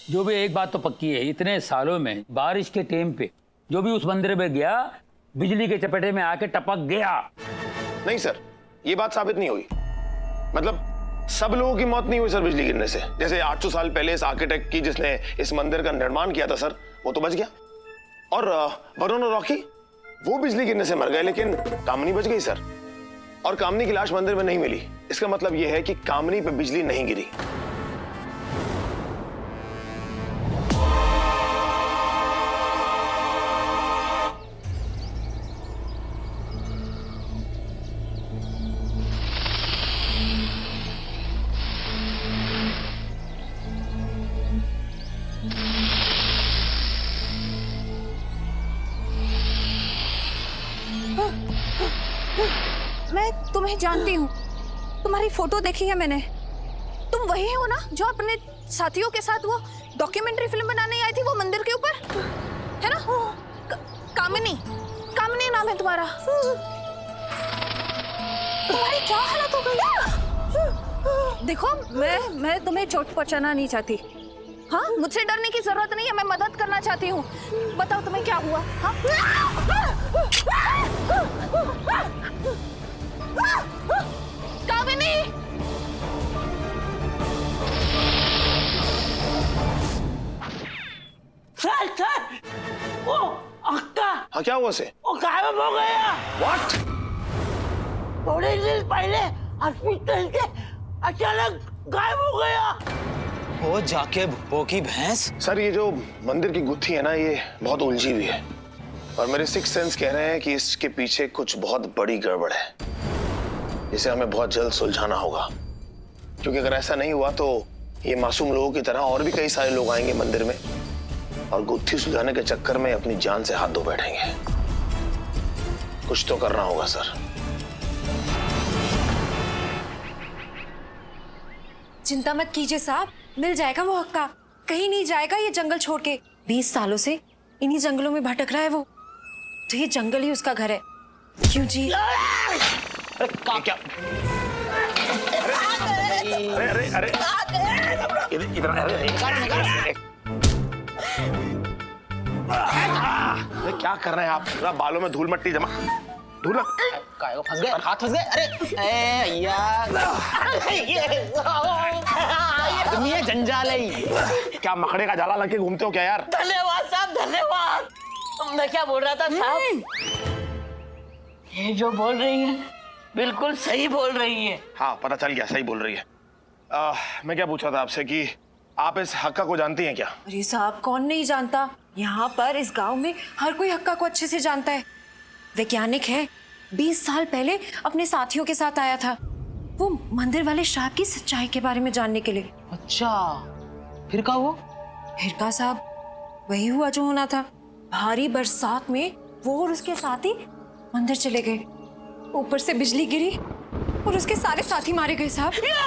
जो भी एक बात तो पक्की है, इतने सालों में बारिश के टाइम पे जो भी उस मंदिर में गया बिजली के चपेटे में आके टपक गया। नहीं सर, ये बात साबित नहीं हुई। मतलब सब लोगों की मौत नहीं हुई सर बिजली गिरने से। जैसे 800 साल पहले इस आर्किटेक्ट की जिसने इस मंदिर का निर्माण किया था सर, वो तो बच गया। और वरुण और रॉकी वो बिजली गिरने से मर गए, लेकिन कामनी बच गई सर। और कामनी की लाश मंदिर में नहीं मिली। इसका मतलब यह है कि कामनी पे बिजली नहीं गिरी। मैं तुम्हें जानती हूँ, तुम्हारी फोटो देखी है मैंने। तुम वही हो ना जो अपने साथियों के साथ वो डॉक्यूमेंट्री फिल्म बनाने आई थी वो मंदिर के ऊपर, है ना? कामिनी, कामिनी नाम है तुम्हारा। तुम्हारी क्या हालत हो गई? देखो मैं तुम्हें चोट पहुंचाना नहीं चाहती। हाँ, मुझसे डरने की जरूरत नहीं है, मैं मदद करना चाहती हूँ। बताओ तुम्हें क्या हुआ? हाँ? कामिनी! सर, वो अक्का। हाँ, क्या हुआ उसे? वो गायब हो गया। What? थोड़े दिन पहले हॉस्पिटल से अचानक गायब हो गया। वो जाके भूपो की भैंस। सर, ये जो मंदिर की गुत्थी है ना, ये बहुत उलझी हुई है और मेरे सिक्स सेंस कह रहे हैं कि इसके पीछे कुछ बहुत बड़ी गड़बड़ है, जिसे हमें बहुत जल्द सुलझाना होगा। क्योंकि अगर ऐसा नहीं हुआ तो ये मासूम लोगों की तरह और भी कई सारे लोग आएंगे मंदिर में और गुत्थी सुलझाने के चक्कर में अपनी जान से हाथ धो बैठेंगे। कुछ तो करना होगा सर। चिंता मत कीजिए साहब, मिल जाएगा वो हक्का। कहीं नहीं जाएगा ये जंगल छोड़ के। 20 सालों से इन्हीं जंगलों में भटक रहा है वो, तो ये जंगल ही उसका घर है। क्यों जी? अरे क्या? अरे अरे इधर अरे क्या कर रहे हैं आप? पूरा बालों में धूल मट्टी जमा। धूल फंस गए, हाथ फंस गए। अरे यार, ये जंजाल है। क्या मकड़े का जाला लगे घूमते हो क्या यार? धन्यवाद साहब, धन्यवाद। मैं क्या बोल रहा था साहब, ये जो बोल रही है बिल्कुल सही बोल रही है। हाँ, पता चल गया, सही बोल रही है। मैं क्या पूछ रहा था आपसे कि आप इस हक्का को जानती हैं क्या? अरे साहब, कौन नहीं जानता। यहाँ पर इस गांव में हर कोई हक्का को अच्छे से जानता है। वैज्ञानिक है, 20 साल पहले अपने साथियों के साथ आया था वो मंदिर वाले श्राप की सच्चाई के बारे में जानने के लिए। अच्छा, फिर क्या हुआ? फिर का साहब, वही हुआ जो होना था। भारी बरसात में वो और उसके साथी मंदिर चले गए। ऊपर से बिजली गिरी और उसके सारे साथी मारे गए साहब। क्या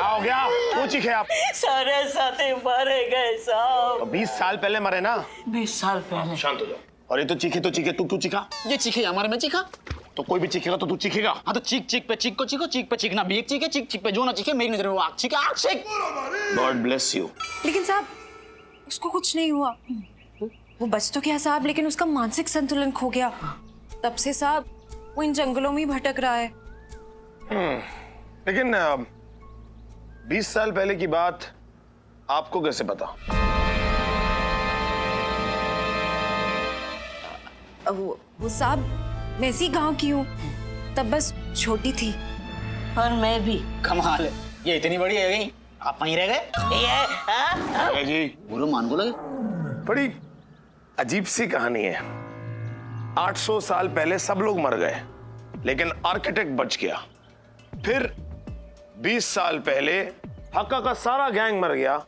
हो गया? क्यों चीखे आप? सारे साथी मारे गए साहब। 20 साल पहले मरे ना? 20 साल पहले। शांत हो जाओ। और ये तो चीखे तू क्यों चीखा? ये चीखे हमारे में चीखा। तो कोई भी चीखेगा तो तू चीखेगा। हाँ तो चीख चीख पे चीख को चीखो, चीख पे चीखना भी एक चीख है, चीख चीख पे जो ना चीखे, मेरी नजर में वो आग चीखे, आग चीख। God bless you. लेकिन साहब, उसको कुछ नहीं हुआ। वो बच तो गया साहब, लेकिन उसका मानसिक संतुलन खो गया। तब से साहब वो इन जंगलों में ही भटक रहा है। लेकिन 20 साल पहले की बात आपको कैसे पता? वो साहब, मैं इसी गांव की हूँ, तब बस छोटी थी। और मैं भी। कमाल है, ये इतनी बड़ी है गई, आप वहीं रह गए। ये जी बुरो मान को लगे। बड़ी अजीब सी कहानी है। 800 साल पहले सब लोग मर गए, लेकिन आर्किटेक्ट बच गया। फिर 20 साल पहले हक्का का सारा गैंग मर गया,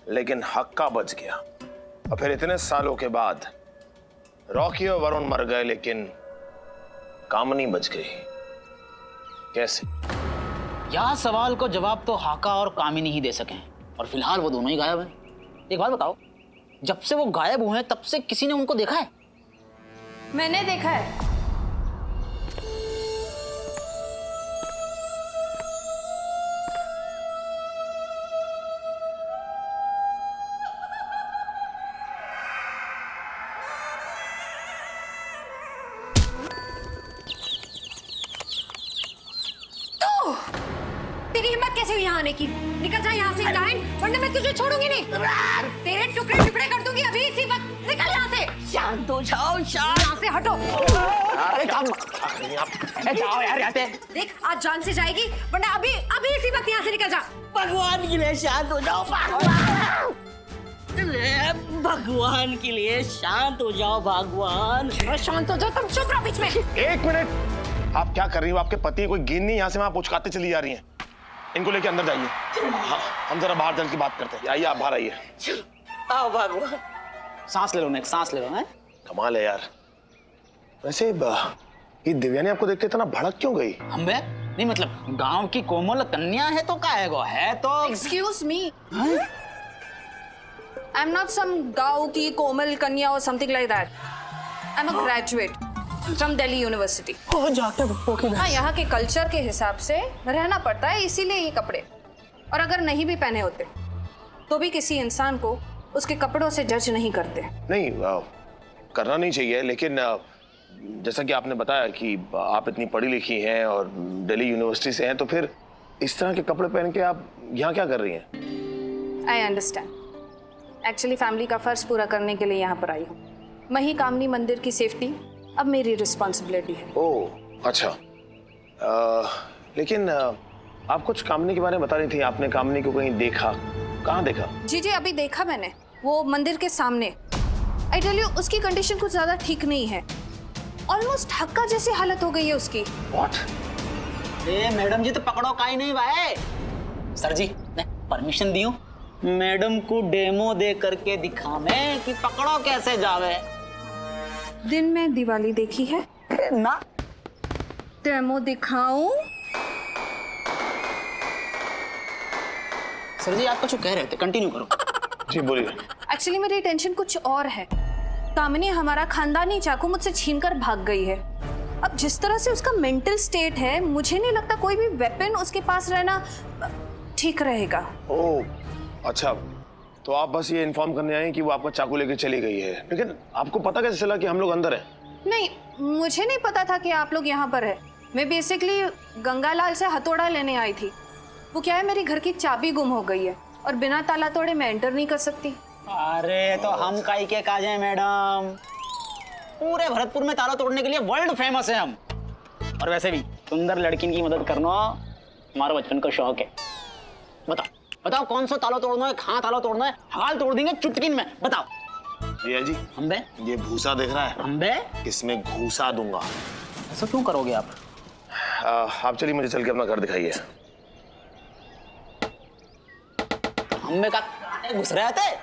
लेकिन हक्का बच गया। और फिर इतने सालों के बाद रॉकी और वरुण मर गए, लेकिन कामनी बच गई। कैसे? यह सवाल को जवाब तो हाका और कामिनी ही दे सकें, और फिलहाल वो दोनों ही गायब हैं। एक बात बताओ, जब से वो गायब हुए हैं तब से किसी ने उनको देखा है? मैंने देखा है। हिम्मत कैसे हुई यहाँ आने की? निकल जा यहाँ से इंसान, वरना मैं तुझे छोड़ूंगी नहीं। तेरे टुकड़े टुकड़े कर दूंगी अभी इसी वक्त। निकल यहाँ से। शांत हो जाओ, शांत। यहाँ से हटो। अरे जाओ यार यहाँ से। देख आज जान से जाएगी, वरना अभी अभी इसी वक्त यहाँ से निकल जा। भगवान के लिए शांत हो जाओ, भगवान। अरे भगवान के लिए शांत हो जाओ, भगवान। शांत हो जाओ, तुम चुप रहो बीच में। 1 मिनट, आप क्या कर रही हो? आपके पति कोई गेंद नहीं, यहाँ से वहां पुचकाते चली जा रही हैं। इनको लेके अंदर जाइए। हाँ, हम जरा बाहर चल के बात करते हैं। आइए, आप बाहर आइए। आओ भगवान। सांस ले लो नेक, सांस ले लो। हैं कमाल है यार। वैसे ये दिव्या आपको देख के इतना भड़क क्यों गई? अम्बे नहीं, मतलब गांव की कोमल कन्या है तो का है तो। Excuse me. I'm not some गाँव की कोमल कन्या or something like that. I'm a graduate from Delhi University. हाँ, यहाँ के कल्चर के हिसाब से रहना पड़ता है, इसीलिए ये कपड़े। और अगर नहीं भी पहने होते तो भी किसी इंसान को उसके कपड़ों से जज नहीं करते। नहीं, करना नहीं चाहिए, लेकिन जैसा कि आपने बताया कि आप इतनी पढ़ी लिखी हैं और दिल्ली यूनिवर्सिटी से हैं, तो फिर इस तरह के कपड़े पहन के आप यहाँ क्या कर रही हैं? I understand. एक्चुअली फैमिली का फर्ज पूरा करने के लिए यहाँ पर आई हूँ। मही कामनी मंदिर की सेफ्टी अब मेरी रिस्पॉन्सिबिलिटी है। ओह अच्छा। लेकिन आप कुछ कामनी के बारे में बता रही थी। आपने कामनी को कहीं देखा? कहाँ देखा? जी अभी देखा मैंने, वो मंदिर के सामने। आई टेल यू, उसकी कंडीशन कुछ ज्यादा ठीक नहीं है। ऑलमोस्ट हक्का जैसी हालत हो गई है उसकी। What? ए मैडम जी तो पकड़ो का ही नहीं भाई। सर जी ने परमिशन दी हूँ मैडम को डेमो दे करके दिखावे कि पकड़ो कैसे जावे। दिन में दिवाली देखी है ना, डेमो दिखाऊं? सर जी आप कुछ कह रहे थे, कंटिन्यू करो। जी बोलिए। एक्चुअली मेरी टेंशन कुछ और है। कामिनी हमारा खानदानी चाकू मुझसे छीनकर भाग गई है। अब जिस तरह से उसका मेंटल स्टेट है, मुझे नहीं लगता कोई भी वेपन उसके पास रहना ठीक रहेगा। ओह अच्छा, तो आप बस ये इन्फॉर्म करने आए कि वो आपका चाकू लेके चली गई है, लेकिन आपको पता कैसे चला कि हम लोग अंदर हैं? नहीं, मुझे नहीं पता था कि आप लोग यहाँ पर है। मैं बेसिकली गंगालाल से हथौड़ा लेने आई थी। वो क्या है, मेरी घर की चाबी गुम हो गई है और बिना ताला तोड़े मैं एंटर नहीं कर सकती। अरे तो हम काई के काज हैं मैडम, पूरे भरतपुर में ताला तोड़ने के लिए वर्ल्ड फेमस है हम। और वैसे भी सुंदर लड़की की मदद करना हमारा बचपन का शौक है। बताओ बताओ कौन सा ताला तोड़ना है, कहाँ ताला तोड़ना है, हाल तोड़ देंगे चुटकी में। बताओ भैया जी। अम्बे ये भूसा देख रहा है? अम्बे इसमें घूसा दूंगा। ऐसा क्यों करोगे आप? आप चलिए, मुझे चल के अपना घर दिखाइए। अम्बे का घुस रहे थे।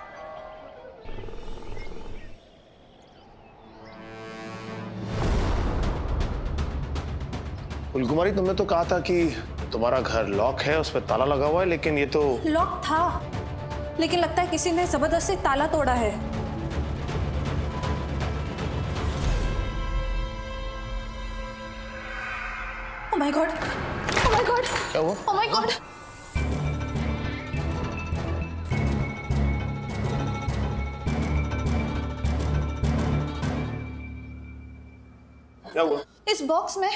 फुलकुमारी, तुमने तो कहा था कि तुम्हारा घर लॉक है, उस पर ताला लगा हुआ है, लेकिन ये तो लॉक था, लेकिन लगता है किसी ने जबरदस्ती ताला तोड़ा है। Oh my God! Oh my God! क्या हुआ? Oh my God! क्या हुआ? इस बॉक्स में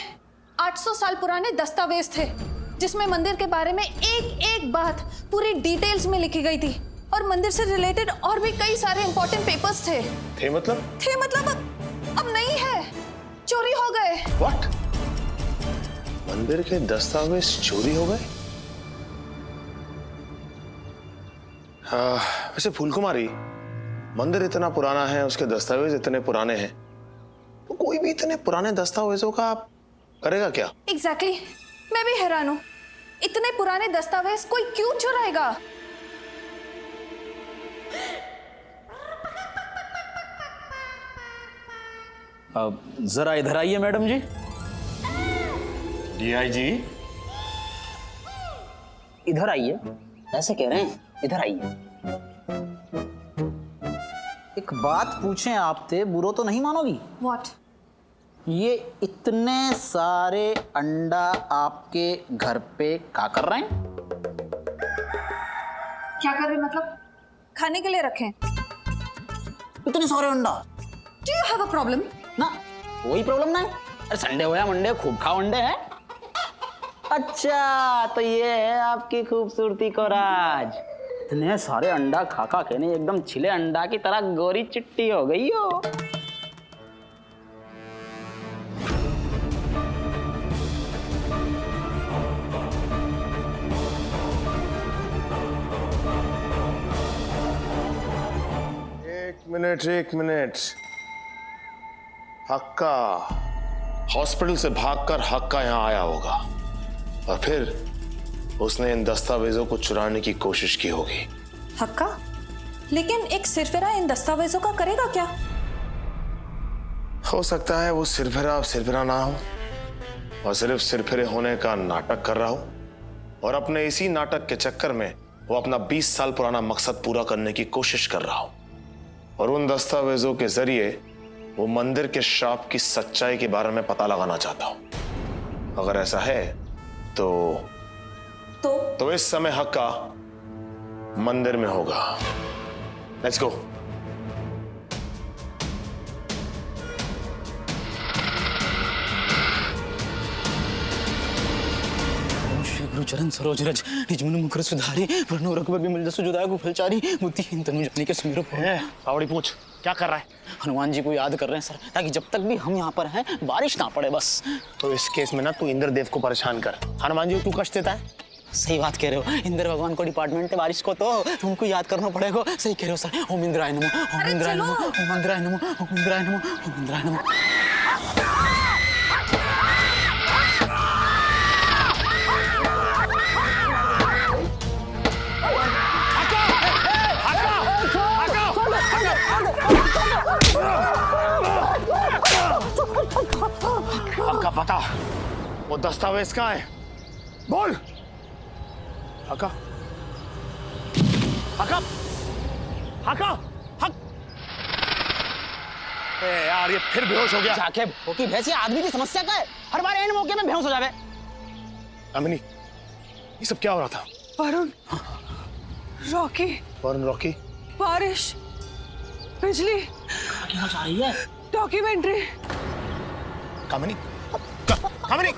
800 साल पुराने दस्तावेज थे, जिसमें मंदिर के बारे में एक एक बात पूरी डिटेल्स में लिखी गई थी। और मंदिर से रिलेटेड और भी कई सारे इंपॉर्टेंट पेपर्स थे। थे मतलब? अब नहीं है, चोरी हो गए। What? मंदिर के दस्तावेज चोरी हो गए? वैसे फूलकुमारी, मंदिर इतना पुराना है, उसके दस्तावेज इतने पुराने हैं, तो कोई भी इतने पुराने दस्तावेजों का आप करेगा क्या? एग्जैक्टली, मैं भी हैरान हूँ। इतने पुराने दस्तावेज कोई क्यों चुराएगा? जरा इधर आइए मैडम जी। डीआईजी, इधर आइए। ऐसे कह रहे हैं, इधर आइए। एक बात पूछें आपसे, बुरा तो नहीं मानोगी? What? ये इतने सारे अंडा आपके घर पे क्या कर रहे हैं? क्या कर रहे मतलब? खाने के लिए रखें। इतने सारे अंडा? Do you have a problem? ना कोई प्रॉब्लम नहीं। अरे संडे हो या मंडे, खूब खाओ अंडे है। अच्छा, तो ये है आपकी खूबसूरती को राज। इतने सारे अंडा खा खा के नहीं एकदम छिले अंडा की तरह गोरी चिट्टी हो गई हो। एक मिनट। हक्का हॉस्पिटल से भागकर हक्का यहां आया होगा और फिर उसने इन दस्तावेजों को चुराने की कोशिश की होगी। हक्का? लेकिन एक सिरफिरा इन दस्तावेजों का करेगा क्या? हो सकता है वो सिरफिरा ना हो और सिर्फ सिरफिरे होने का नाटक कर रहा हो और अपने इसी नाटक के चक्कर में वो अपना 20 साल पुराना मकसद पूरा करने की कोशिश कर रहा हो और उन दस्तावेजों के जरिए वो मंदिर के श्राप की सच्चाई के बारे में पता लगाना चाहता हो। अगर ऐसा है तो इस समय हक्का मंदिर में होगा। Let's go. गुरुचरण सरोज रज निज मन मुखर सुधारी वर्णो रघुबर बिमल जसु जुदाय गुफलचारी बुद्धिहीन तनु जाने के सुमिरो। पावड़ी पूछ, क्या कर रहा है? हनुमान जी को याद कर रहे हैं सर, ताकि जब तक भी हम यहाँ पर हैं बारिश ना पड़े बस। तो इस केस में ना तू इंद्रदेव को परेशान कर। हनुमान जी को तू कष्ट देता है? सही बात कह रहे हो, इंद्र भगवान को डिपार्टमेंट है बारिश को, तो तुमको याद करना पड़ेगा। सही कह रहे हो सर। ओम इंद्राय नमः, ओम इंद्राय नमः, ओम इंद्राय नमः, ओम इंद्राय नमः, ओम इंद्राय नमः। हक्का बता, वो दस्तावेज कहाँ है? बोल। हक्का हक्का हक्का हक। यार ये फिर बेहोश हो गया। जाके भूखी भैंसी आदमी की समस्या का है, हर बार एंड मौके में बेहोश हो जावे। अमिनी, ये सब क्या हो रहा था? वरुण, रॉकी, वरुण, रॉकी, बारिश, बिजली, क्या चाह रही है? डॉक्यूमेंट्री। कामिनी, कामिनी,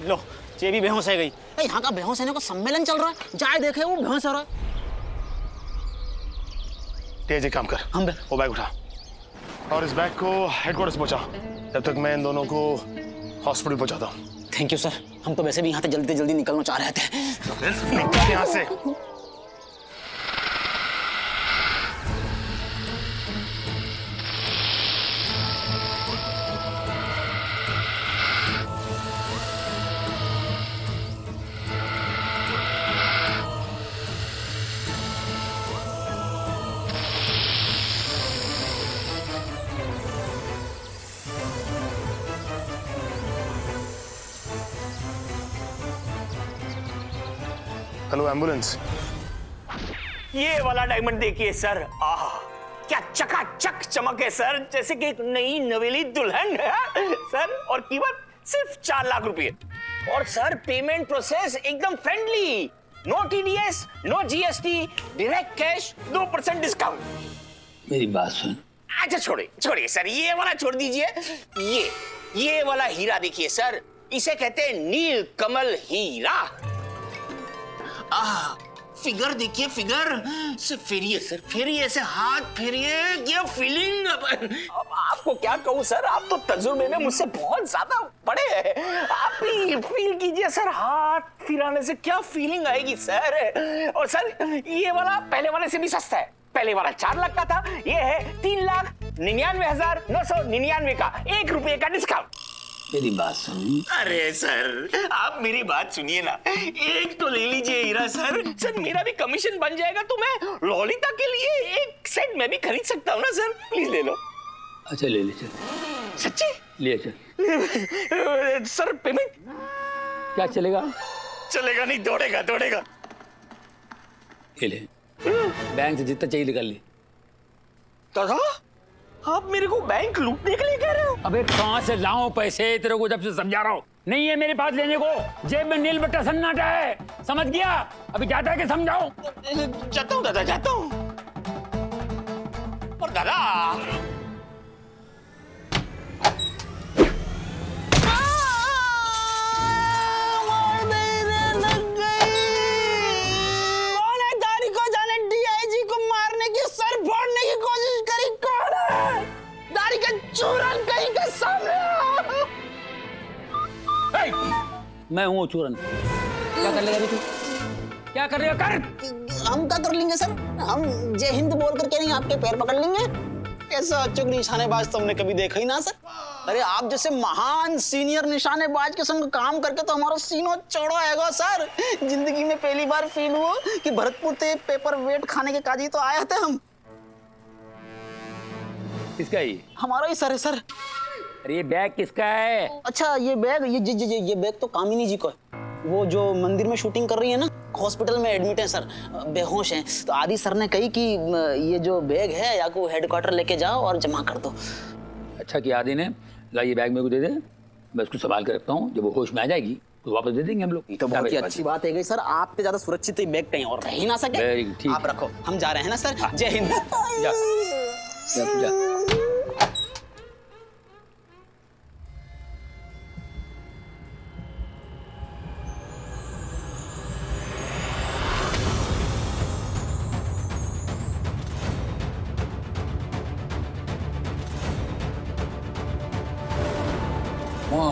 लो ये भी बेहोश है गई। यहाँ का बेहोश होने को सम्मेलन चल रहा है, जाए देखे वो बेहोश हो रहा है। तेज एक काम कर, वो बैग उठा और इस बैग को हेडक्वार्टर्स पहुंचा। जब तक मैं इन दोनों को हॉस्पिटल पहुंचाता हूँ। थैंक यू सर, हम तो वैसे भी यहाँ से जल्दी जल्दी निकलना चाह रहे थे। निकल यहाँ से। Hello ambulance. ये वाला डायमंड देखिए सर, आह क्या चकाचक चमक है सर, जैसे कि एक नई नवेली दुल्हन है सर। और कीमत सिर्फ 4 लाख रुपए। और सर पेमेंट प्रोसेस एकदम friendly, no TDS, no GST, direct cash, 2% discount. मेरी बात सुन। अच्छा छोड़िए सर, ये वाला छोड़ दीजिए। ये वाला हीरा देखिए सर, इसे कहते हैं नील कमल हीरा। फिगर देखिए, फिगर से फेरिए सर, फेरिए ऐसे हाथ फेरिए, ये फीलिंग। अब आपको क्या कहूँ सर, आप तो तजुर्बे में मुझसे बहुत ज्यादा बड़े हैं। आप भी फील कीजिए सर, हाथ फिराने से क्या फीलिंग आएगी सर। और सर ये वाला पहले वाले से भी सस्ता है। पहले वाला 4 लाख का था, ये है 3,99,999 का, 1 रुपए का डिस्काउंट। मेरी बात सुन। अरे सर आप मेरी बात सुनिए ना, एक तो ले लीजिए हीरा सर। सर मेरा भी कमीशन बन जाएगा तो मैं ललिता के लिए एक सेट मैं भी खरीद सकता हूँ ना सर, प्लीज ले लो। अच्छा ले ले चल। सच्ची? ले चल। सर पेमेंट क्या चलेगा? चलेगा नहीं, दौड़ेगा। ये ले, बैंक से जितना चाहिए निकाल ले। दादा आप मेरे को बैंक लूटने के लिए कह रहे हो? अबे कहाँ से लाऊं पैसे, तेरे को जब से समझा रहा हूँ। नहीं है मेरे पास लेने को, जेब में नील बट्टा सन्नाटा है, समझ गया? अभी जाता है कि समझाऊं? जाता हूँ दादा, जाता हूँ। और दादा मैं हूँ चूरन। क्या कर लेगा तू? क्या कर रहे हो? कर। हम क्या कर लेंगे सर? हम जय हिंद बोल करके नहीं आपके पैर पकड़ लेंगे? ऐसा अचूक निशानेबाज तो हमने कभी देखा ही ना सर। अरे आप जैसे महान सीनियर निशानेबाज के संग काम करके तो हमारा सीनो चौड़ा आएगा सर। जिंदगी में पहली बार फील हुआ कि भरतपुर से पेपर वेट खाने के काजी तो आए थे हम। किसका ये? हमारा ही सर है सर। अरे ये बैग किसका है? अच्छा ये बैग, ये बैग तो कामिनी जी का है। वो जो मंदिर में शूटिंग कर रही है ना, हॉस्पिटल में एडमिट है सर, बेहोश हैं। तो आदि सर ने कही कि ये जो बैग है या को हेडक्वार्टर लेके जाओ और जमा कर दो। अच्छा किया आदि ने। ला ये बैग मेरे को दे दे, मैं उसको संभाल कर रखता हूँ। जब वो होश में आ जाएगी तो वापस दे देंगे हम लोग। तो बहुत ही अच्छी बात है गई सर, आपसे ज्यादा सुरक्षित बैग कहीं और रह ही ना सके। ठीक। आप रखो, हम जा रहे हैं ना सर। जय हिंद। जा, जा।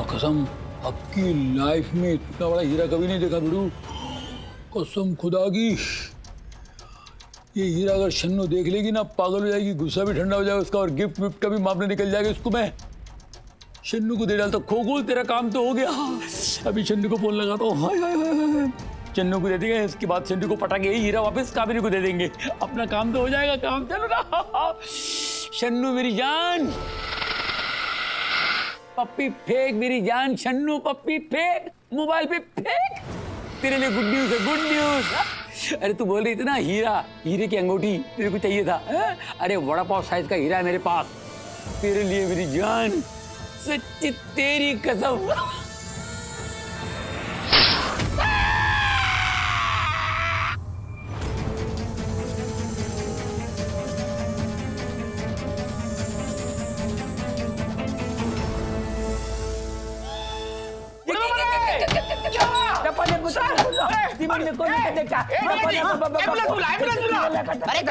कसम आपकी लाइफ में इतना बड़ा हीरा कभी नहीं देखा बिड़ू। कसम खुदा की, ये हीरा अगर शन्नू देख लेगी ना पागल हो जाएगी, गुस्सा भी ठंडा हो जाएगा उसका और गिफ्ट विफ्ट का भी मामला निकल जाएगा। इसको मैं शन्नू को दे डालता। खोखोल तेरा काम तो हो गया। अभी शन्नू को फोन लगाता हूँ। हाय हाय हाय, शन्नू को दे देंगे, इसके बाद शन्नू को पटाके यही हीरा वापस कामिनी को दे देंगे। अपना काम तो हो जाएगा। काम चलो ना। शन्नू मेरी जान, पप्पी फेंक मेरी जान। शन्नू पप्पी फेंक, मोबाइल पे फेंक। तेरे लिए गुड न्यूज है, गुड न्यूज। अरे तू बोल रही थी ना हीरा, हीरे की अंगूठी तेरे को चाहिए था। अरे वड़ा पाव साइज का हीरा है मेरे पास तेरे लिए मेरी जान। सच्ची तेरी कसम।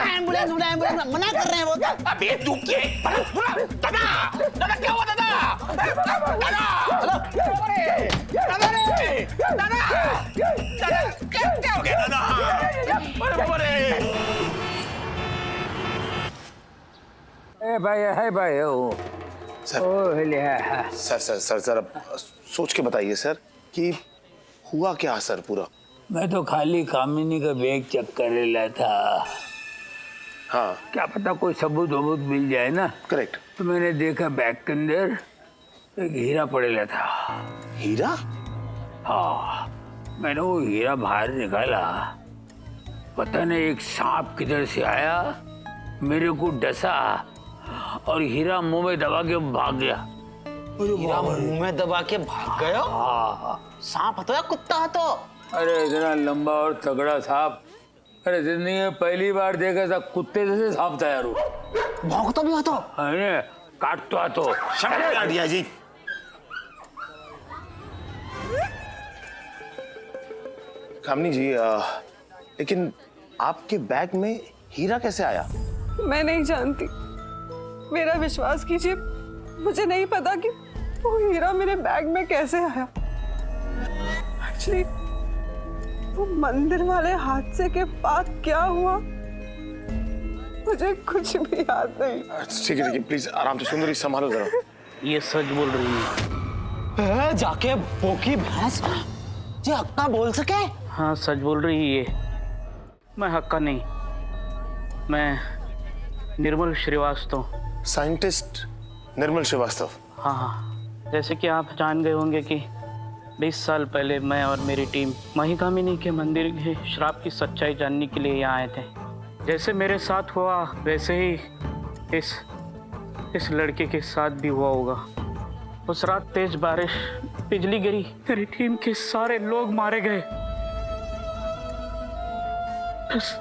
एम्बुलेंस मना कर रहे हैं वो। अबे तू दादा क्या हुआ दादा? क्या हो गया दादा? ए भाई है भाई ओ सर सर अब सोच के बताइए सर कि हुआ क्या सर पूरा। मैं तो खाली कामिनी का बैग चेक कर रहा था। हाँ क्या पता कोई सबूत वबूत मिल जाए ना। करेक्ट। तो मैंने देखा बैग के अंदर एक हीरा पड़ेला था। हीरा? हाँ, मैंने वो हीरा बाहर निकाला। पता नहीं एक सांप किधर से आया, मेरे को डसा और हीरा मुंह में दबा के भाग गया। हीरा मुंह में दबा के भाग गया? हाँ। सांप हतो या कुत्ता हतो? अरे इतना लंबा और तगड़ा सांप, अरे जिंदगी में पहली बार देखा था। कुत्ते जैसे सांप था यार। भौंकतो भी हतो? अरे काटतो आतो। दिया जी। कामिनी जी लेकिन आपके बैग में हीरा कैसे आया? मैं नहीं जानती, मेरा विश्वास कीजिए, मुझे नहीं पता कि वो हीरा मेरे बैग में कैसे आया। एक्चुअली वो मंदिर वाले हादसे के बाद क्या हुआ मुझे कुछ भी याद नहीं। ठीक है प्लीज आराम से। सुंदरी संभालो जरा। ये सच बोल रही है। जाके बोकी भैंस जी हक्का बोल सके? हाँ सच बोल रही है। मैं हक्का नहीं, मैं निर्मल श्रीवास्तव। साइंटिस्ट निर्मल श्रीवास्तव। हाँ, जैसे कि आप जान गए होंगे कि 20 साल पहले मैं और मेरी टीम महिकामिनी के मंदिर के श्राप की सच्चाई जानने के लिए यहाँ आए थे। जैसे मेरे साथ हुआ वैसे ही इस लड़के के साथ भी हुआ होगा। उस रात तेज बारिश, बिजली गिरी, मेरी टीम के सारे लोग मारे गए। बस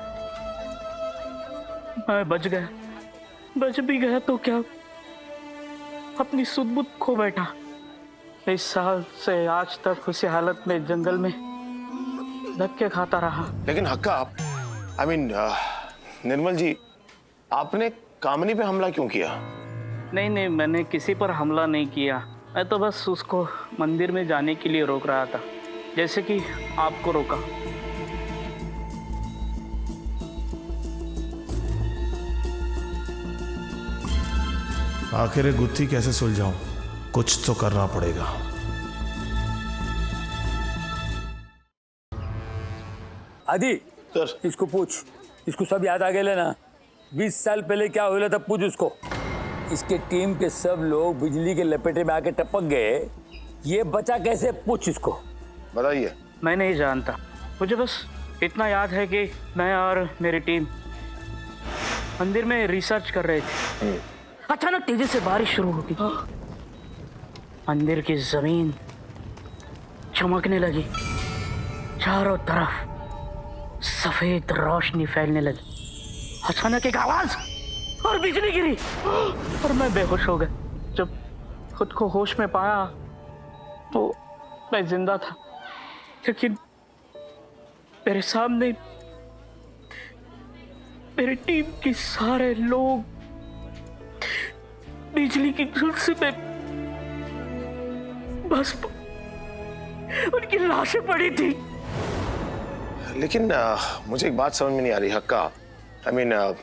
मैं बच गया। बच भी गया तो क्या, अपनी सुध-बुध खो बैठा। 20 साल से आज तक उसी हालत में जंगल में धक्के खाता रहा। लेकिन हक्का आई मीन निर्मल जी, आपने कामिनी पे हमला क्यों किया? नहीं, मैंने किसी पर हमला नहीं किया। मैं तो बस उसको मंदिर में जाने के लिए रोक रहा था। जैसे कि आपको रोका। आखिर ये गुत्थी कैसे सुलझाऊं? कुछ तो करना पड़ेगा। आदि सर। इसको पूछ, इसको सब याद आ गए ना? 20 साल पहले क्या हुआ था पूछ उसको। इसके टीम के सब लोग बिजली के लपेटे में आके टपक गए, ये बचा कैसे? पूछ इसको। बताइए। मैं नहीं जानता, मुझे बस इतना याद है कि मैं और मेरी टीम मंदिर में रिसर्च कर रहे थे। अचानक तेजी से बारिश शुरू हो गई। मंदिर की जमीन चमकने लगी, चारों तरफ सफेद रोशनी फैलने लगी। अचानक एक आवाज और बिजली गिरी और मैं बेहोश हो गया। जब खुद को होश में पाया तो मैं जिंदा था, लेकिन मेरे सामने मेरी टीम के सारे लोग बिजली की झुलसी में बस उनकी लाशें पड़ी थी। लेकिन मुझे एक बात समझ में नहीं आ रही हक्का, आई मीन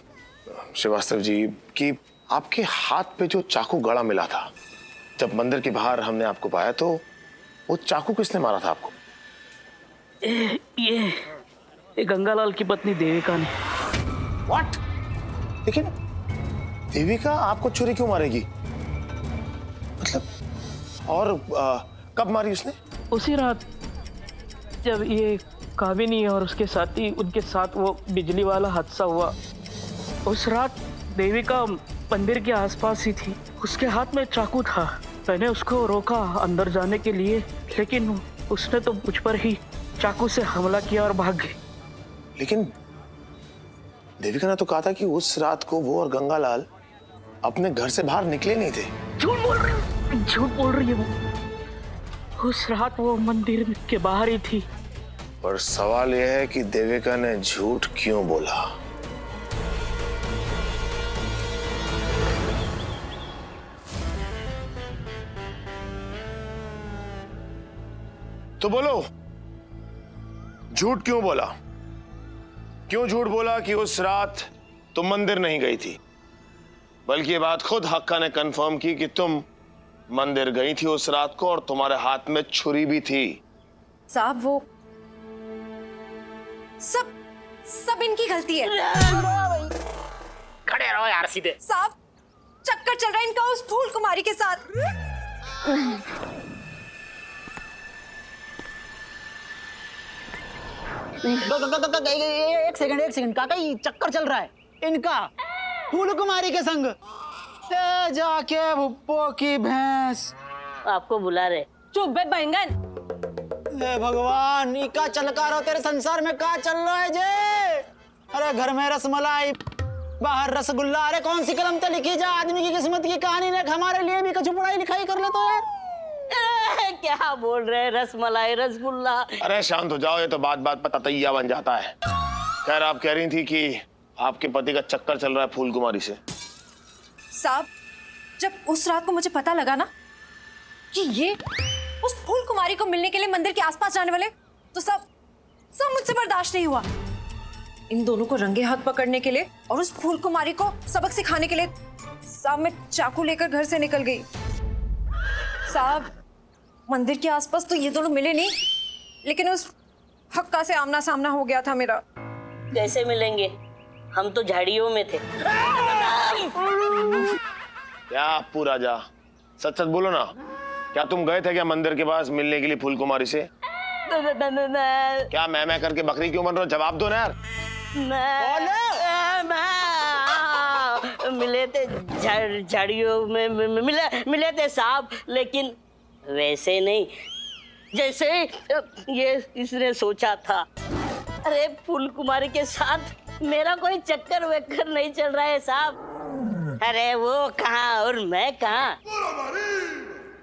श्रीवास्तव जी, कि आपके हाथ पे जो चाकू गड़ा मिला था, जब मंदिर के बाहर हमने आपको पाया, तो वो चाकू किसने मारा था आपको? ये गंगालाल की पत्नी देविका ने। व्हाट? लेकिन देविका आपको छुरी क्यों मारेगी? मतलब, और कब मारी उसने? उसी रात जब ये कामिनी और उसके साथी, उनके साथ वो बिजली वाला हादसा हुआ, उस रात देविका मंदिर के आसपास ही थी। उसके हाथ में चाकू था। मैंने उसको रोका अंदर जाने के लिए, लेकिन उसने तो मुझ पर ही चाकू से हमला किया और भाग गई। लेकिन देविका ने तो कहा था कि उस रात को वो और गंगालाल अपने घर से बाहर निकले नहीं थे। झूठ बोल रही है वो। उस रात वो मंदिर के बाहर ही थी। पर सवाल यह है कि देविका ने झूठ क्यों बोला? तो बोलो, झूठ क्यों बोला? क्यों झूठ बोला कि उस रात तुम मंदिर नहीं गई थी, बल्कि ये बात खुद हक्का ने कंफर्म की कि तुम मंदिर गई थी उस रात को और तुम्हारे हाथ में छुरी भी थी। साहब वो सब इनकी गलती है। खड़े रहो यार सीधे। साहब चक्कर चल रहा है इनका उस फूल कुमारी के साथ। एक सेकंड काका, ये चक्कर चल रहा है इनका फूल कुमारी के संग। ले जाके भुप्पो की भैंस। आपको बुला रहे। चुप बे बैंगन। हे भगवान, ई का चलका रहो तेरे संसार में, का चल रहा है जे? अरे घर में रसमलाई, बाहर रसगुल्ला। अरे कौन सी कलम तो लिखी जा, आदमी की किस्मत की कहानी ने। हमारे लिए भी कुछ पढ़ाई लिखाई कर ले तो यार। क्या बोल रहे हैं? रसमलाई, रसगुल्ला। अरे शांत हो जाओ, ये तो बात बात पर ततैया बन जाता है। खैर, आप कह रही थी कि आपके पति का चक्कर चल रहा है फूल कुमारी से। साहब जब उस रात को मुझे पता लगा ना कि ये उस फूल कुमारी को मिलने के लिए मंदिर के आसपास जाने वाले, तो सब मुझसे बर्दाश्त नहीं हुआ। इन दोनों को रंगे हाथ पकड़ने के लिए और उस फूल कुमारी को सबक सिखाने के लिए साहब मैं चाकू लेकर घर से निकल गई। साहब मंदिर के आसपास तो ये दोनों मिले नहीं, लेकिन उस हक्का से आमना सामना हो गया था मेरा। कैसे मिलेंगे? हम तो झाड़ियों में थे। क्या पूरा जा, सच सच बोलो ना, क्या तुम गए थे क्या मंदिर के पास मिलने के लिए फूल कुमारी से? क्या मैं करके बकरी क्यों बन रहे हो? जवाब दो ना यार। मिले थे झाड़ियों में, मिले थे साहब, लेकिन वैसे नहीं जैसे ये इसने सोचा था। अरे फूल कुमारी के साथ मेरा कोई चक्कर वेक्कर नहीं चल रहा है साहब। अरे वो कहाँ और मैं कहाँ?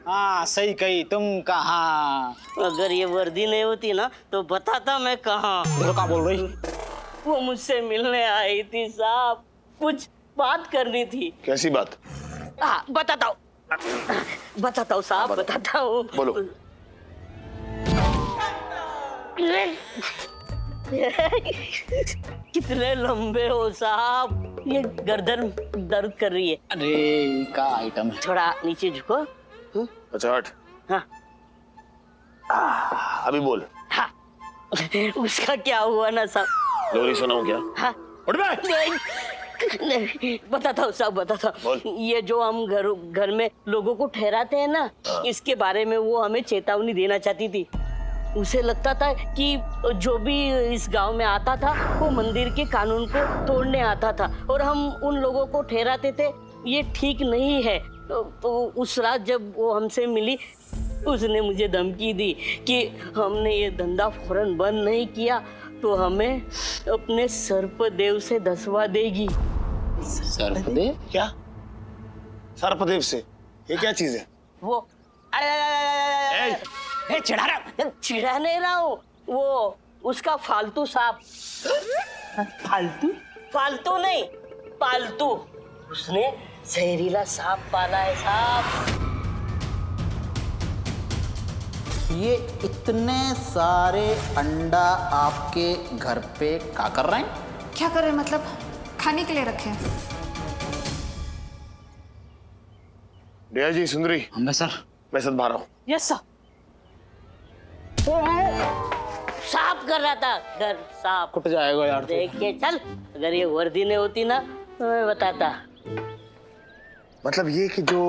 हाँ सही कही, तुम कहाँ? अगर ये वर्दी नहीं होती ना तो बताता मैं कहाँ। देखो क्या बोल रही। वो मुझसे मिलने आई थी साहब, कुछ बात करनी थी। कैसी बात? हाँ बताता हूँ साहब, बताता हूँ। बोलो। कितने लंबे हो साहब, ये गर्दन दर्द कर रही है। अरे का आइटम है। थोड़ा नीचे झुको। अच्छा हट। हाँ अभी बोल। हाँ उसका क्या हुआ ना साहब। लोरी सुनाऊं क्या? हाँ उठ बे। नहीं, बताता हूँ साहब, बताता बोल। हूँ। ये जो हम घर में लोगों को ठहराते हैं ना, इसके बारे में वो हमें चेतावनी देना चाहती थी। उसे लगता था कि जो भी इस गांव में आता था वो मंदिर के कानून को तोड़ने आता था, और हम उन लोगों को ठहराते थे ये ठीक नहीं है। तो उस रात जब वो हमसे मिली, उसने मुझे धमकी दी कि हमने ये धंधा फौरन बंद नहीं किया तो हमें अपने सर्पदेव से धसवा देगी। सर्पदेव? क्या? सर्पदेव से? ये क्या चीज है? वो चिढ़ा नहीं रहा हूँ, वो उसका फालतू सांप। फालतू? फालतू नहीं, पालतू। उसने जहरीला सांप पाला है साहब। ये इतने सारे अंडा आपके घर पे क्या कर रहे हैं? क्या कर रहे हैं मतलब? खाने के लिए रखे हैं। रिया जी, सुंदरी, हम सर। मैं सद बाहर हूँ। Yes sir. साफ कर रहा था घर, साफ। कुट जाएगा यार। देख के चल, अगर ये वर्दी नहीं होती ना तो मैं बताता। मतलब ये कि जो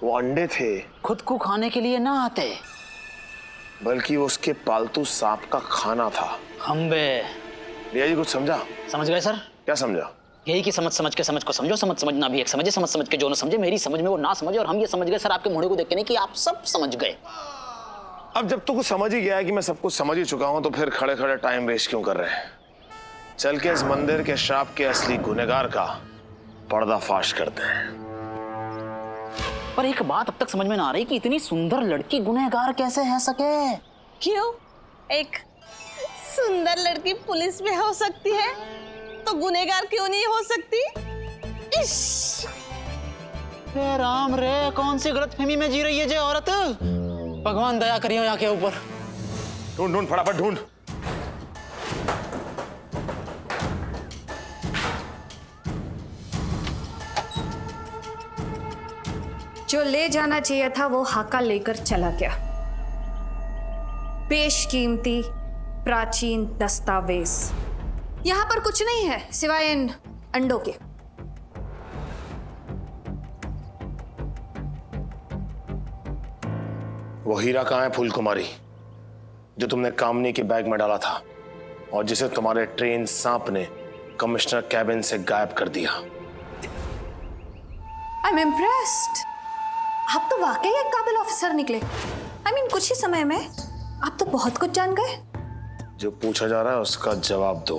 वो अंडे थे खुद को खाने के लिए ना आते, बल्कि वो उसके पालतू सांप का खाना था। हम बे। रिया जी कुछ समझा? समझ गए सर? क्या समझा? यही कि समझ के समझ को समझो, समझना भी एक समझे, समझ के जो ना समझे, मेरी समझ में वो ना समझे, और हम ये समझ गए सर आपके मुंडे को देख के नहीं कि आप सब समझ गए। अब जब तो कुछ समझ ही गया है कि मैं सब कुछ समझ ही चुका हूं, तो फिर खड़े खड़े टाइम वेस्ट क्यों कर रहे हैं? चल के इस मंदिर के श्राप के असली गुनहगार का पर्दाफाश करते हैं। पर एक बात अब तक समझ में ना आ रही कि इतनी सुंदर लड़की गुनहगार कैसे है सके? क्यों? एक सुंदर लड़की पुलिस में हो सकती है तो गुनहगार क्यों नहीं हो सकती? इश्श! हे राम रे, कौन सी गलतफहमी में जी रही है ये औरत? भगवान दया करियो यहाँ के ऊपर। ढूंढ फटाफट ढूंढ। जो ले जाना चाहिए था वो हाका लेकर चला गया। बेशकीमती प्राचीन दस्तावेज। यहां पर कुछ नहीं है सिवाय इन अंडों के। वो हीरा कहाँ है फूल कुमारी, जो तुमने कामनी के बैग में डाला था और जिसे तुम्हारे ट्रेन सांप ने कमिश्नर कैबिन से गायब कर दिया? I am impressed. आप तो वाकई एक काबिल ऑफिसर निकले। आई मीन कुछ ही समय में आप तो बहुत कुछ जान गए। जो पूछा जा रहा है उसका जवाब दो,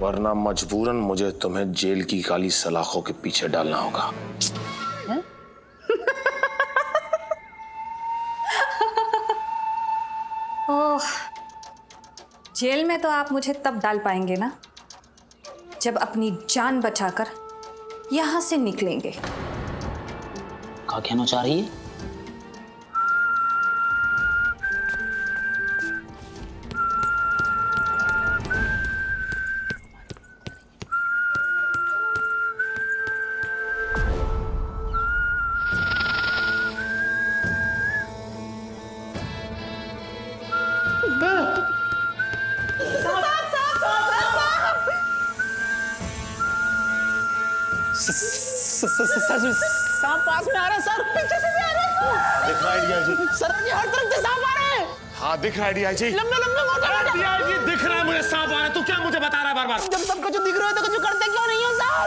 वरना मजबूरन मुझे तुम्हें जेल की काली सलाखों के पीछे डालना होगा। ओह, जेल में तो आप मुझे तब डाल पाएंगे ना जब अपनी जान बचाकर यहां से निकलेंगे। क्या कहना चाह रही है? सांप पास में आ रहा है सर, पीछे से भी आ रहा है दिख रहा है डीआईजी? सर ये हर तरफ से सांप आ रहे हैं। हाँ दिख रहा है डीआईजी। लंबे मोटे डीआईजी दिख रहा है मुझे सांप आ रहा है, तू क्या मुझे बता रहा है बार बार? जब सबको जो दिख रहा है तो कुछ करते क्यों नहीं हो सर?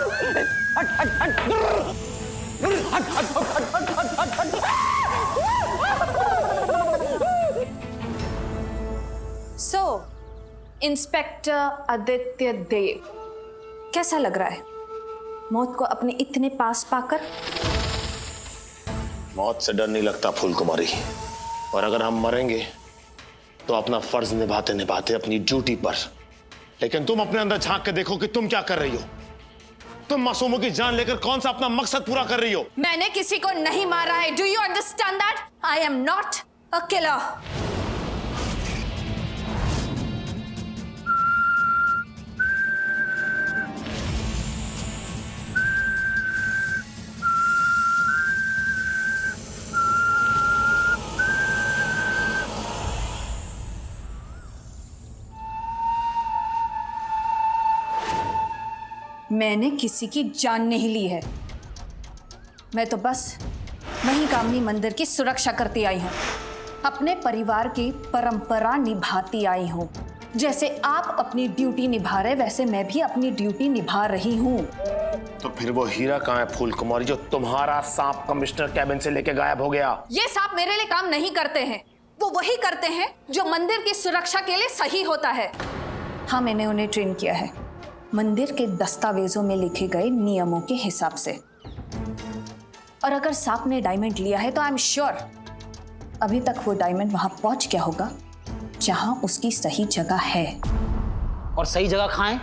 सो इंस्पेक्टर आदित्य देव, कैसा लग रहा है मौत को अपने इतने पास पाकर? मौत से डर नहीं लगता फूल कुमारी, और अगर हम मरेंगे तो अपना फर्ज निभाते निभाते अपनी ड्यूटी पर। लेकिन तुम अपने अंदर झांक के देखो कि तुम क्या कर रही हो। तुम मासूमों की जान लेकर कौन सा अपना मकसद पूरा कर रही हो? मैंने किसी को नहीं मारा है। Do you understand that? I am not a killer. मैंने किसी की जान नहीं ली है। मैं तो बस वहीं कामनी मंदिर की सुरक्षा करती आई हूं, अपने परिवार की परंपरा निभाती आई हूं। जैसे आप अपनी ड्यूटी निभा रहे वैसे मैं भी अपनी ड्यूटी निभा रही हूं। तो फिर वो हीरा कहाँ है फूल कुमारी, जो तुम्हारा सांप कमिश्नर कैबिन से लेके गायब हो गया? ये सांप मेरे लिए काम नहीं करते हैं, वो वही करते हैं जो मंदिर की सुरक्षा के लिए सही होता है। हाँ, मैंने उन्हें ट्रेन किया है मंदिर के दस्तावेजों में लिखे गए नियमों के हिसाब से। और अगर सांप ने डायमंड लिया है तो आई एम श्योर अभी तक वो डायमंड वहां पहुंच गया होगा जहां उसकी सही जगह है। और सही जगह कहाँ है?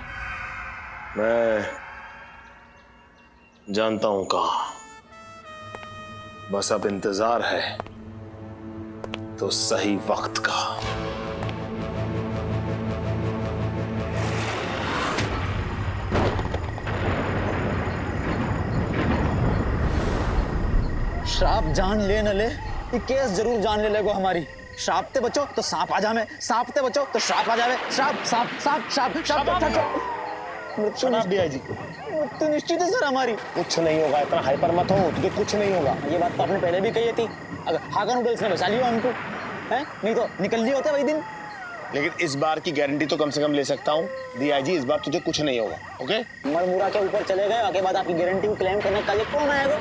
मैं जानता हूं कहां। बस अब इंतजार है तो सही वक्त का। श्राप जान ले न ले, ये केस जरूर जान ले लेगो हमारी। श्राप ते बचो तो सांप आ जावे, सांप ते बचो तो श्राप आ जावे। श्राप सांप सांप श्राप श्राप। मृत्यु निश्चित है सर हमारी। कुछ नहीं होगा, इतना हाइपर मत हो, तुझे कुछ नहीं होगा। ये बात तो आपने पहले भी कही थी। अगर हाका नूडल्स ने बचा लिया हमको, हैं? नहीं तो निकल लिए होते वही दिन। लेकिन इस बार की गारंटी तो कम से कम ले सकता हूँ डीआईजी, इस बार तुझे कुछ नहीं होगा। ओके? मरमुरा के ऊपर चले गए, आगे बाद आपकी गारंटी को क्लेम करने का कौन आएगा?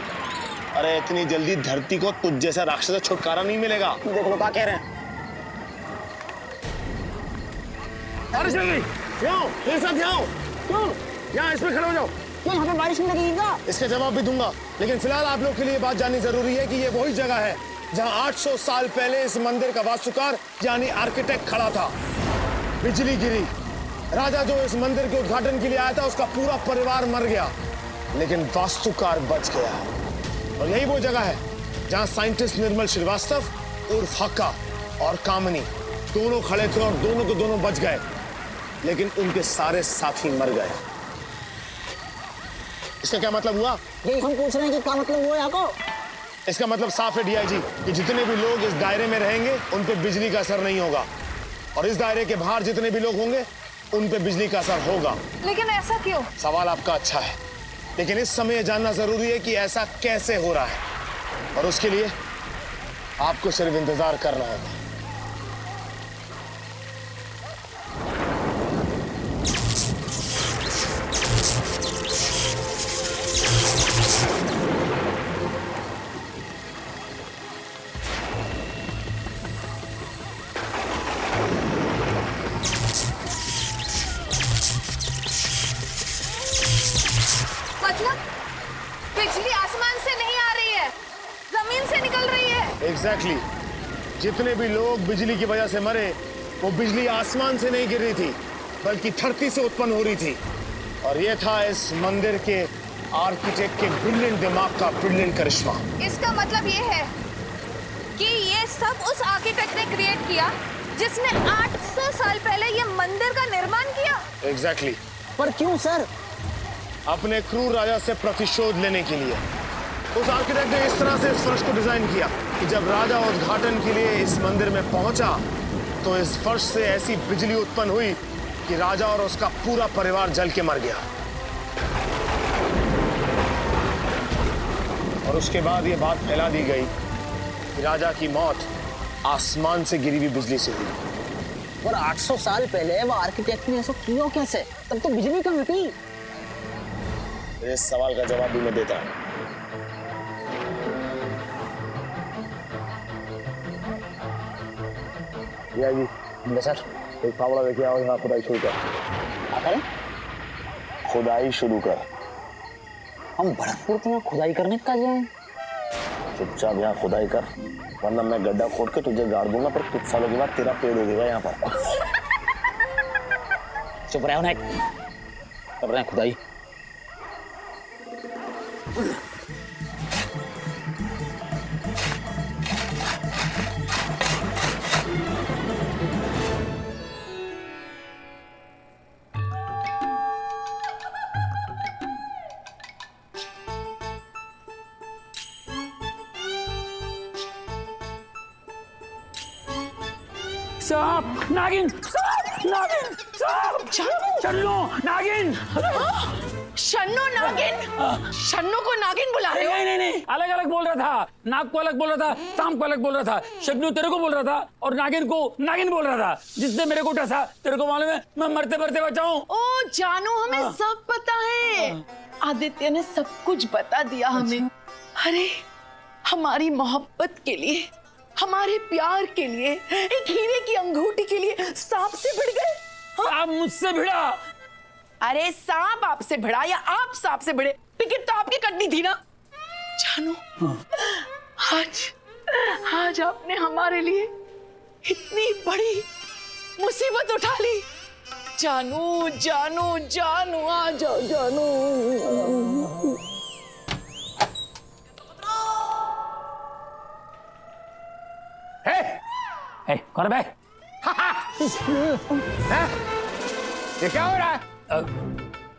अरे इतनी जल्दी धरती को तुझ जैसा राक्षस से छुटकारा नहीं मिलेगा। देख लो क्या कह रहे हैं। अरे जल्दी यहाँ मेरे साथ यहाँ क्यों? यहाँ इसमें खड़े हो जाओ। क्यों यहाँ पे बारिश नहीं लगेगा? इसका जवाब भी दूंगा, लेकिन फिलहाल आप लोग के लिए बात जाननी जरूरी है कि ये वही जगह है जहां 800 साल पहले इस मंदिर का वास्तुकार यानी आर्किटेक्ट खड़ा था। बिजली गिरी, राजा जो इस मंदिर के उद्घाटन के लिए आया था उसका पूरा परिवार मर गया, लेकिन वास्तुकार बच गया। और यही वो जगह है जहां साइंटिस्ट निर्मल श्रीवास्तव उर्फ हक्का और कामनी दोनों खड़े थे और दोनों के दोनों बच गए, लेकिन उनके सारे साथी मर गए। इसका क्या मतलब हुआ? यही हम पूछ रहे हैं कि क्या मतलब हुआ यहाँ को? इसका मतलब साफ है डीआईजी कि जितने भी लोग इस दायरे में रहेंगे उन पे बिजली का असर नहीं होगा, और इस दायरे के बाहर जितने भी लोग होंगे उन पे बिजली का असर होगा। लेकिन ऐसा क्यों? सवाल आपका अच्छा है, लेकिन इस समय यह जानना जरूरी है कि ऐसा कैसे हो रहा है, और उसके लिए आपको सिर्फ इंतजार करना होगा। मतलब बिजली आसमान से नहीं आ रही है, जमीन से निकल रही है। एग्जैक्टली। जितने भी लोग बिजली की वजह से मरे वो बिजली आसमान से नहीं गिर रही थी बल्कि धरती से उत्पन्न हो रही थी, और ये था इस मंदिर के आर्किटेक्ट के ब्रिलियंट दिमाग का ब्रिलियंट करिश्मा। इसका मतलब ये है कि ये सब उस आर्किटेक्ट ने क्रिएट किया जिसने 800 साल पहले ये मंदिर का निर्माण किया। एग्जैक्टली। पर क्यों सर? अपने क्रूर राजा से प्रतिशोध लेने के लिए उस आर्किटेक्ट ने इस तरह से इस फर्श को डिजाइन किया कि जब राजा उद्घाटन के लिए इस मंदिर में पहुंचा तो इस फर्श से ऐसी बिजली उत्पन्न हुई कि राजा और उसका पूरा परिवार जल के मर गया। और उसके बाद ये बात फैला दी गई कि राजा की मौत आसमान से गिरी हुई बिजली से हुई। पर 800 साल पहले वो आर्किटेक्ट ने ऐसा किया कैसे? तब तो बिजली कम थी। इस सवाल का जवाब भी मैं देता हूं। जी सर, एक फावड़ा लेके आओ, यहाँ खुदाई शुरू कर। क्या करें? खुदाई शुरू कर। हम भरतपुर तो यहाँ खुदाई करने का जाए। चुपचाप यहाँ खुदाई कर, वरना मैं गड्ढा खोद के तुझे गाड़ दूंगा, पर कुछ सालों के बाद तेरा पेड़ उगेगा यहाँ पर। चुप रहे, कर रहे हैं खुदाई। साहब नागिन, साहब नागिन, साहब चन्नू नागिन। शन्नो नागिन? शन्नो को नागिन बुला रहे हो? नहीं नहीं नहीं, अलग अलग बोल रहा था। नाग को अलग बोल रहा था, सांप को अलग बोल रहा था, शन्नू तेरे को बोल रहा था और नागिन को नागिन बोल रहा था। जिसने मेरे को डसा, तेरे को मालूम है मैं मरते मरते बचाऊं। ओ जानू, हमें सब पता है। आदित्य ने सब कुछ बता दिया हमें। अरे हमारी मोहब्बत के लिए, हमारे प्यार के लिए, एक हीरे की अंगूठी के लिए सांप से भिड़ गए। आप मुझसे भिड़ा। अरे सांप आपसे भिड़ा या आप सांप से भिड़े, टिकट तो आपकी कटनी थी ना। जानू, आज आपने हमारे लिए इतनी बड़ी मुसीबत उठा ली। जानू जानू जानू, आ जाओ जानू। कौन भाई? ये क्या हो रहा है?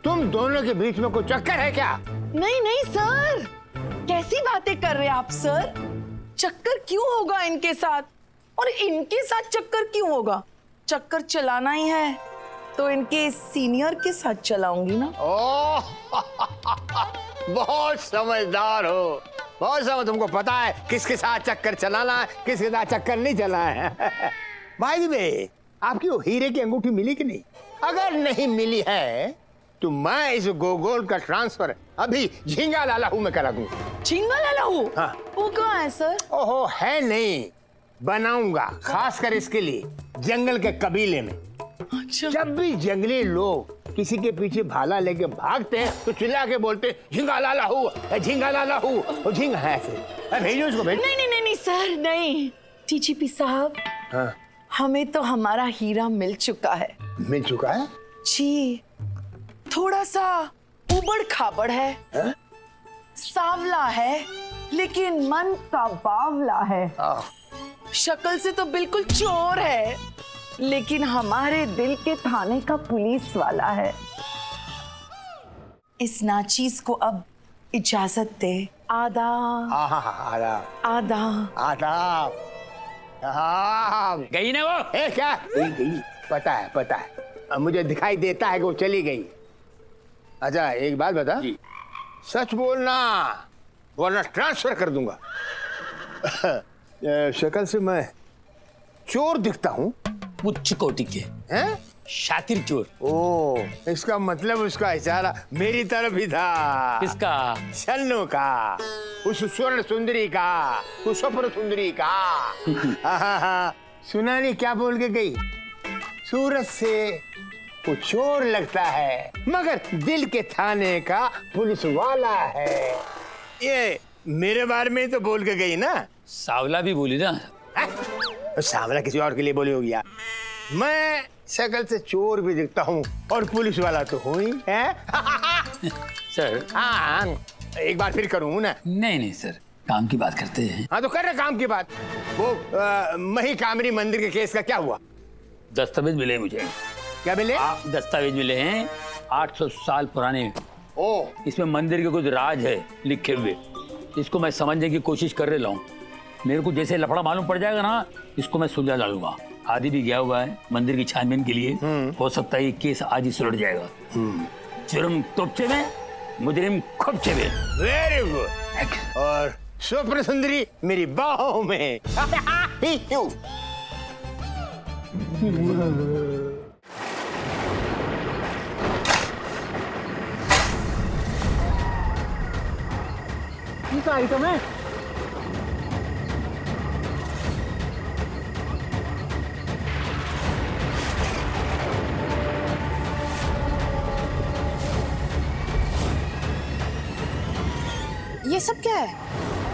तुम दोनों के बीच में कोई चक्कर है क्या? नहीं नहीं सर, कैसी बातें कर रहे हैं आप सर? चक्कर क्यों होगा इनके साथ, और इनके साथ चक्कर क्यों होगा? चक्कर चलाना ही है तो इनके सीनियर के साथ चलाऊंगी ना। ओह बहुत समझदार हो, बहुत समझ। तुमको पता है किसके साथ चक्कर चलाना है, किसके साथ चक्कर नहीं चलाना है। भाई बे, आपकी वो हीरे की अंगूठी मिली कि नहीं? अगर नहीं मिली है तो मैं इस गोगोल का ट्रांसफर अभी झींगा लाला हूं में करा दूं। झींगा लाला हूँ? हाँ। वो कहाँ है सर? ओहो, है नहीं, बनाऊंगा खासकर इसके लिए जंगल के कबीले में। अच्छा। जब भी जंगली लोग किसी के पीछे भाला लेके भागते हैं तो चिल्ला के बोलते हैं झींगा लाला हूँ, झींगा लाला हूँ। और झींगा है ऐसे। भेजो इसको, भेजो। नहीं नहीं नहीं नहीं सर, नहीं। डीजीपी साहब, हाँ, हमें तो हमारा हीरा मिल चुका है। मिल चुका है जी, थोड़ा सा उबड़ खाबड़ है, सांवला है, लेकिन मन का बावला है। शक्ल से तो बिल्कुल चोर है, लेकिन हमारे दिल के थाने का पुलिस वाला है। इस नाचीज को अब इजाजत दे। आदाब आदाब आदाब। गई ना वो? ए, क्या गई? पता है, पता है, अब मुझे दिखाई देता है कि वो चली गई। अच्छा एक बात बता, सच बोलना वरना ट्रांसफर कर दूंगा। शक्ल से मैं चोर दिखता हूँ? उच्च कोटि के हैं? शातिर चोर। ओ, इसका मतलब उसका इशारा मेरी तरफ ही था। किसका? शन्नू का, उस स्वर्ण सुंदरी का, उस स्वप्न सुंदरी का। सुना नहीं क्या बोल के गई? सूरत से वो चोर लगता है मगर दिल के थाने का पुलिस वाला है। ये मेरे बारे में तो बोल के गई ना। सावला भी बोली ना। सावला किसी और के लिए बोली होगी यार। मैं शक्ल से चोर भी दिखता हूँ और पुलिस वाला तो हूँ ही है। सर। हाँ, एक बार फिर करूँ ना? नहीं नहीं सर, काम की बात करते हैं। हाँ तो कर रहे काम की बात। वो मही कामरी मंदिर के केस का क्या हुआ? दस्तावेज मिले मुझे। क्या मिले? दस्तावेज मिले हैं 800 साल पुराने। ओ, इसमें मंदिर के कुछ राज है लिखे हुए। इसको मैं समझने की कोशिश कर रहा हूँ। मेरे को जैसे लफड़ा मालूम पड़ जाएगा ना, इसको मैं सुलझा डालूंगा। आदि भी गया हुआ है मंदिर की छानबीन के लिए। हो सकता है ये केस आज ही सुलझ जाएगा। जुर्म तोपचे में, मुजरिम खोपचे में। Very good. और स्वप्न सुंदरी मेरी बाहों में। ठीक है, तो मैं ये सब क्या है?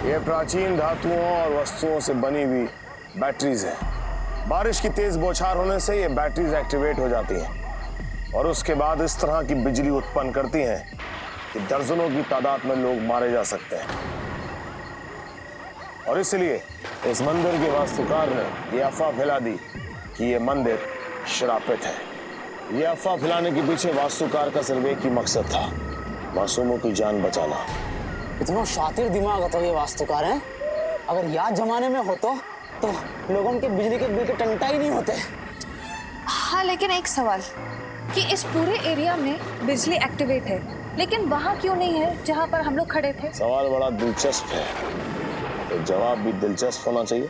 ये प्राचीन धातुओं और वस्तुओं से बनी हुई बैटरीज है। बारिश की तेज बौछार होने से ये बैटरीज एक्टिवेट हो जाती हैं और उसके बाद इस तरह की बिजली उत्पन्न करती हैं कि दर्जनों की तादाद में लोग मारे जा सकते हैं, और इसलिए इस मंदिर के वास्तुकार ने यह अफवाह फैला दी कि यह मंदिर श्रापित है। यह अफवाह फैलाने के पीछे वास्तुकार का सिर्फ एक ही मकसद था, मासूमों की जान बचाना। इतना शातिर दिमाग है तो ये वास्तुकार है। अगर याद जमाने में होता तो लोगों के बिजली के बिल के टंटा ही नहीं होते। हाँ, लेकिन एक सवाल कि इस पूरे एरिया में बिजली एक्टिवेट है, लेकिन वहाँ क्यों नहीं है जहाँ पर हम लोग खड़े थे? सवाल बड़ा दिलचस्प है, तो जवाब भी दिलचस्प होना चाहिए।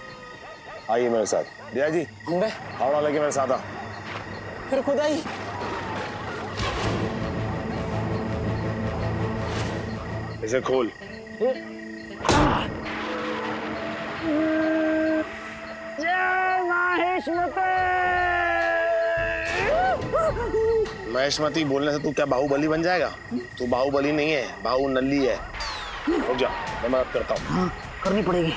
आइए मेरे साथ। दिया जी, हावड़ा लेके मेरे साथ आ। फिर खुदाई इसे खोल। महेशमती बोलने से तू क्या बाहुबली बन जाएगा? तू बाहुबली नहीं है, बाहुनल्ली है। रुक जा, मैं मदद करता हूँ। करनी पड़ेगी।